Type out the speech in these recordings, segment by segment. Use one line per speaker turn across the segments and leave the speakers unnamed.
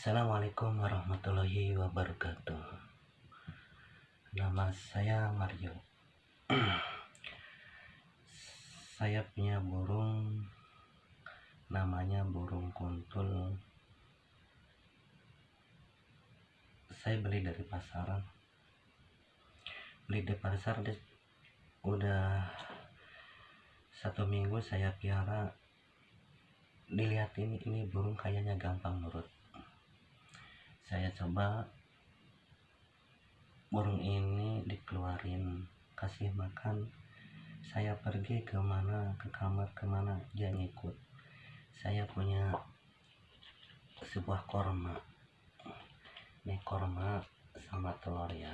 Assalamualaikum warahmatullahi wabarakatuh. Nama saya Mario. Saya punya burung, namanya burung kuntul. Saya beli dari pasaran. Udah 1 minggu saya piara. Dilihat ini burung kayaknya gampang nurut. Saya coba burung ini dikeluarin, kasih makan. Saya pergi ke kamar kemana dia ngikut. Saya punya sebuah korma. Ini korma sama telur ya.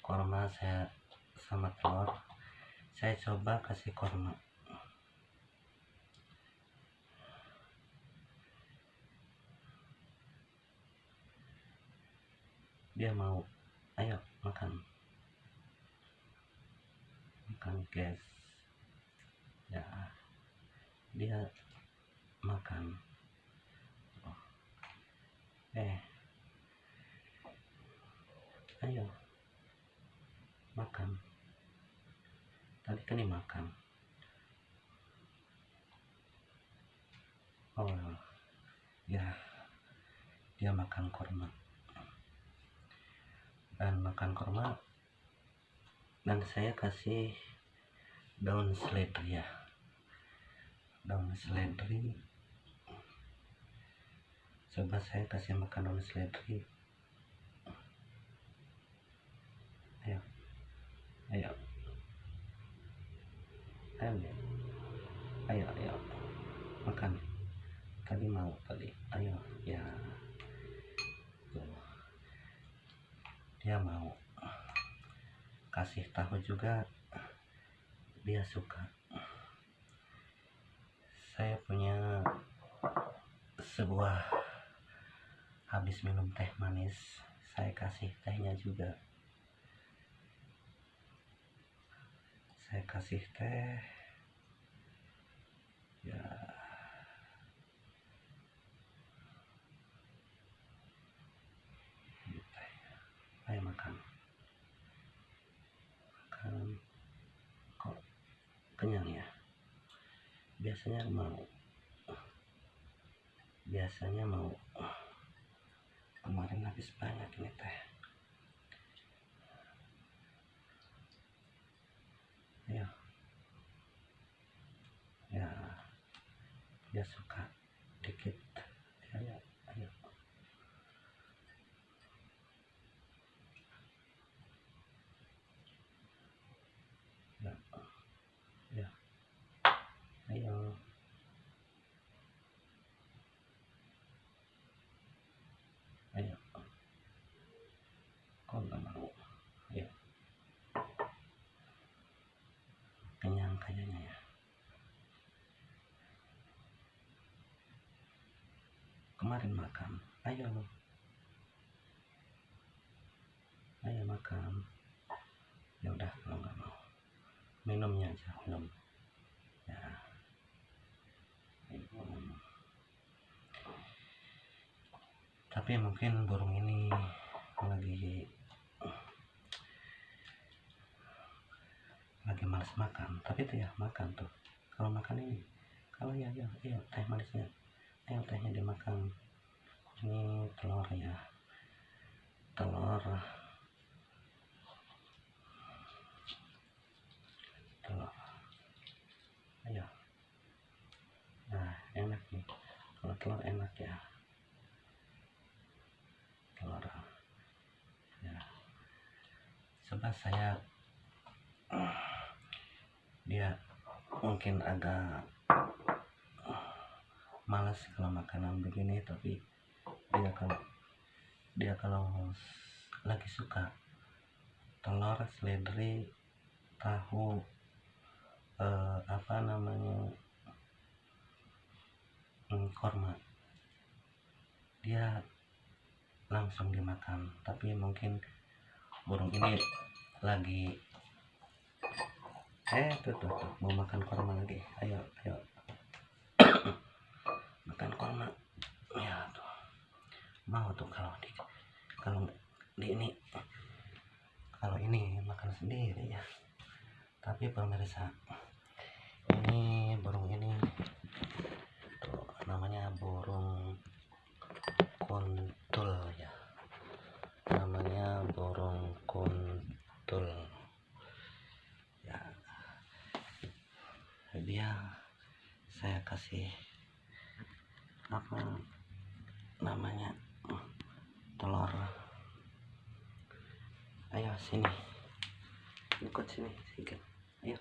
Korma saya sama telur. Saya coba kasih korma. Dia mau, ayo makan guys ya. Dia makan. Ayo makan. Tadi kan dia makan. Oh ya, dia makan korma. Dan makan korma, dan saya kasih daun seledri ya. Daun seledri. Coba saya kasih makan daun seledri. Ayo makan. Tadi mau ayo ya. Tuh. Dia mau. Kasih tahu juga dia suka. Saya punya sebuah, habis minum teh manis, saya kasih tehnya juga. Saya kasih teh ya. Ayo makan. Kok kenyang ya? Biasanya mau. Kemarin habis banyak ini teh. Ayo ya, dia suka dikit. Ayo ya. Ayo kok nggak mau? Ayo, kenyang kayaknya ya. Kemarin makan. Ayo makan. Ya udah, kalau nggak mau, minumnya aja, minum ya. Tapi mungkin burung ini lagi malas makan. Tapi tuh ya makan tuh. Kalau makan ini, kalau ya teh manisnya, ayo tehnya dimakan. Ini telur ya, telur. Ayo. Nah, enak nih. Kalau telur enak ya. Telur ya. Coba saya, dia mungkin agak malas kalau makanan begini, tapi dia kalau lagi suka telur, seledri, tahu, korma, dia langsung dimakan. Tapi mungkin burung ini lagi tuh mau makan korma lagi. Ayo makan korma ya tuh. mau tuh kalau di ini, kalau ini makan sendiri ya. Tapi pemirsa, ini burung ini tuh namanya burung kuntul ya, namanya burung kuntul ya. Dia saya kasih apa namanya telur. Ayo sini, ikut sini sedikit. Ayo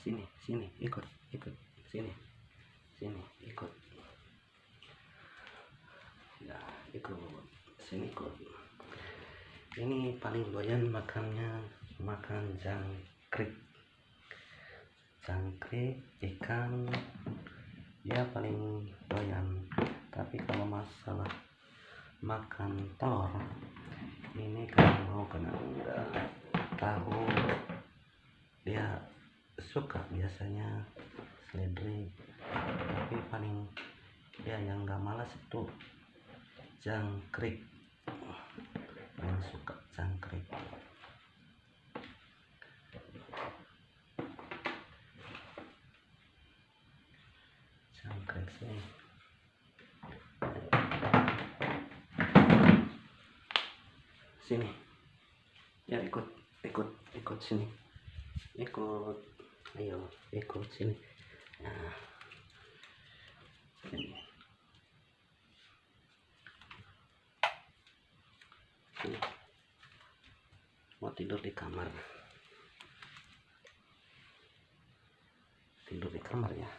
sini ikut sini ikut ya, ikut sini ikut. Ini paling doyan makannya makan jangkrik ikan, dia paling doyan. Tapi kalau masalah makan telur ini kalau mau kena tahu dia suka, biasanya seledri. Tapi paling dia yang nggak malas itu jangkrik, paling suka jangkrik. Jangkrik sini, sini ya, ikut sini, ayo ikut sini. Nah, sini mau tidur di kamar ya.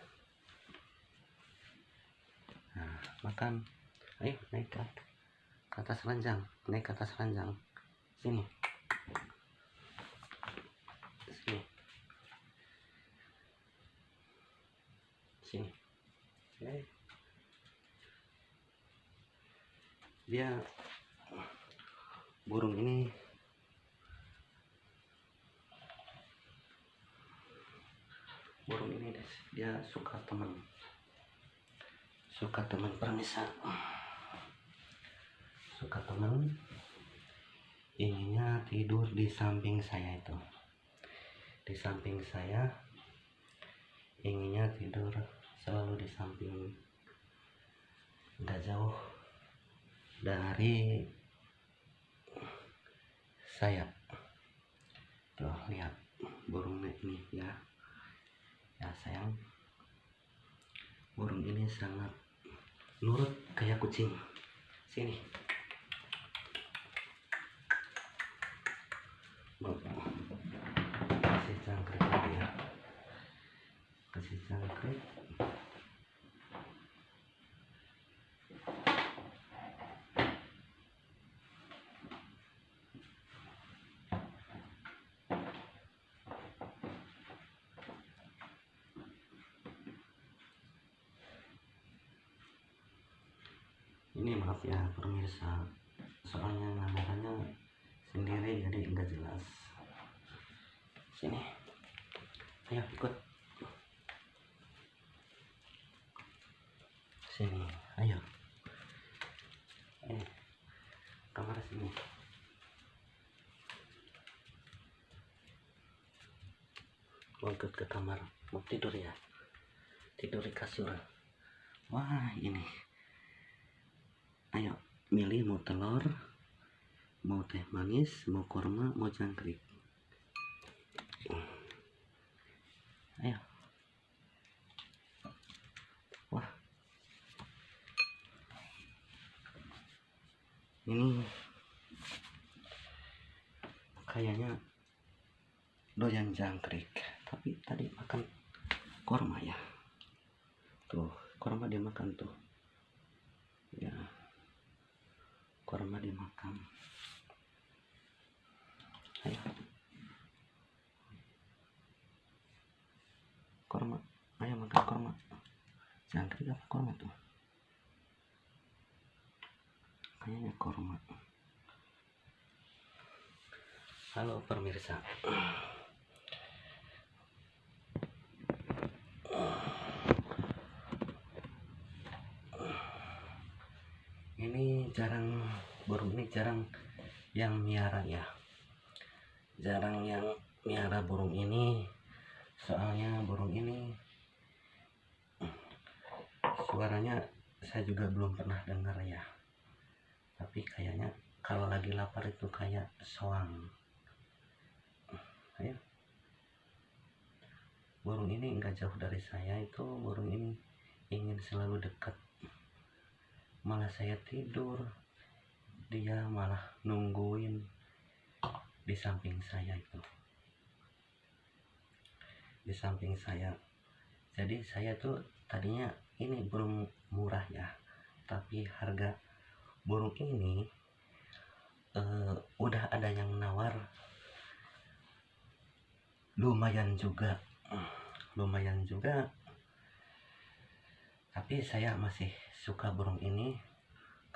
Nah, makan, ayo naik ke atas ranjang, sini dia burung ini dia suka teman pemirsa, suka teman, ininya tidur di samping saya itu, inginnya tidur selalu di samping, nggak jauh dari saya. Tuh lihat burungnya ini ya sayang, burung ini sangat nurut kayak kucing. Sini kasih jangkrik lagi ya, kasih jangkrik. Ini maaf ya pemirsa, soalnya namanya sendiri jadi enggak jelas. Sini, ayo ikut sini, ayo kamar sini. Mau ke kamar, mau tidur ya, tidur di kasur. Wah ini, ayo milih mau telur, mau teh manis, mau korma, mau jangkrik. Ayo. Wah, ini kayaknya doyan jangkrik, tapi tadi makan korma ya. Tuh korma dimakan tuh ya, korma dimakan. Ayo korma, ayo makan korma. Jangkrik apa korma tuh? Kayaknya korma. Halo pemirsa, ini burung ini jarang yang miara ya, jarang yang miara burung ini. Soalnya burung ini suaranya saya juga belum pernah dengar ya, tapi kayaknya kalau lagi lapar itu kayak soang. Ayo, burung ini nggak jauh dari saya, itu burung ini ingin selalu dekat. Malah saya tidur, dia malah nungguin di samping saya itu, di samping saya. Jadi saya tuh tadinya ini burung murah ya, tapi harga burung ini udah ada yang nawar lumayan juga, tapi saya masih suka burung ini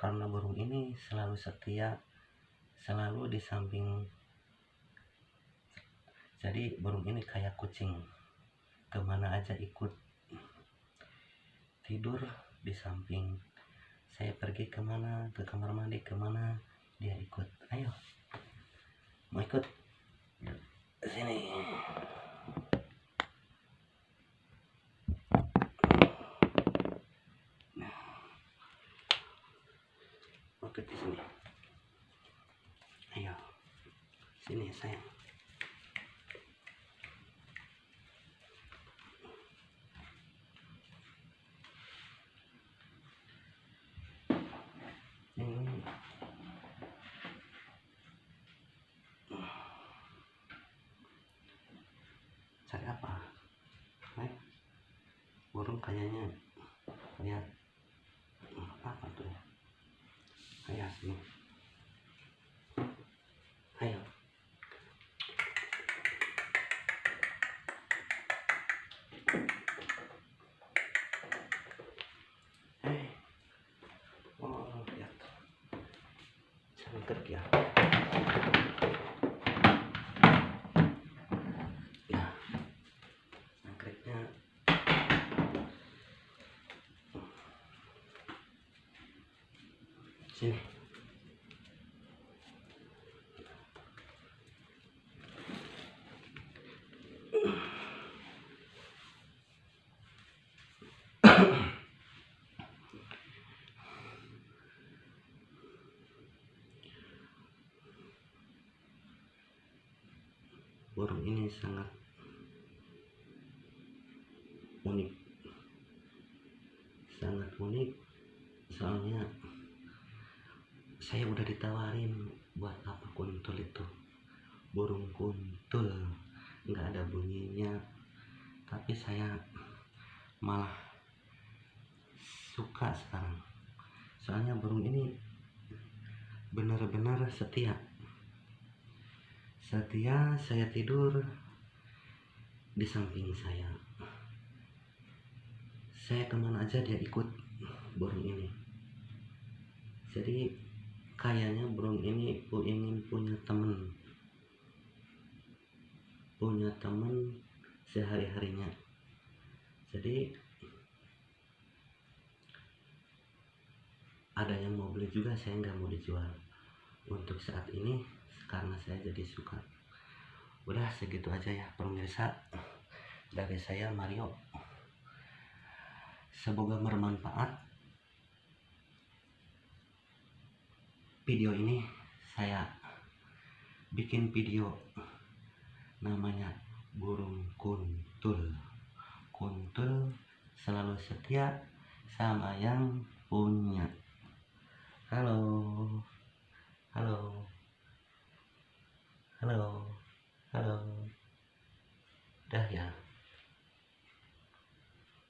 karena burung ini selalu setia, selalu di samping. Jadi burung ini kayak kucing, kemana aja ikut, tidur di samping. Saya pergi kemana, ke kamar mandi kemana, dia ikut. Ayo, mau ikut sini. Oke, di sini. Ayo, sini sayang. Cari apa? Burung kayaknya lihat apa tuh ya? Ayo sini. Ayo. Oh, lihat. Cantik ya. Ya, angkreknya sini. Burung ini sangat unik, soalnya saya udah ditawarin buat apa kuntul itu, burung kuntul nggak ada bunyinya, tapi saya malah suka sekarang. Soalnya burung ini benar-benar setia, saya tidur di samping saya kemana aja dia ikut burung ini. Jadi kayaknya burung ini ingin punya temen sehari-harinya. Jadi ada yang mau beli juga, saya nggak mau dijual untuk saat ini karena saya jadi suka. Udah segitu aja ya pemirsa dari saya Mario, semoga bermanfaat video ini. Saya bikin video namanya burung kuntul selalu setia sama yang punya. Halo.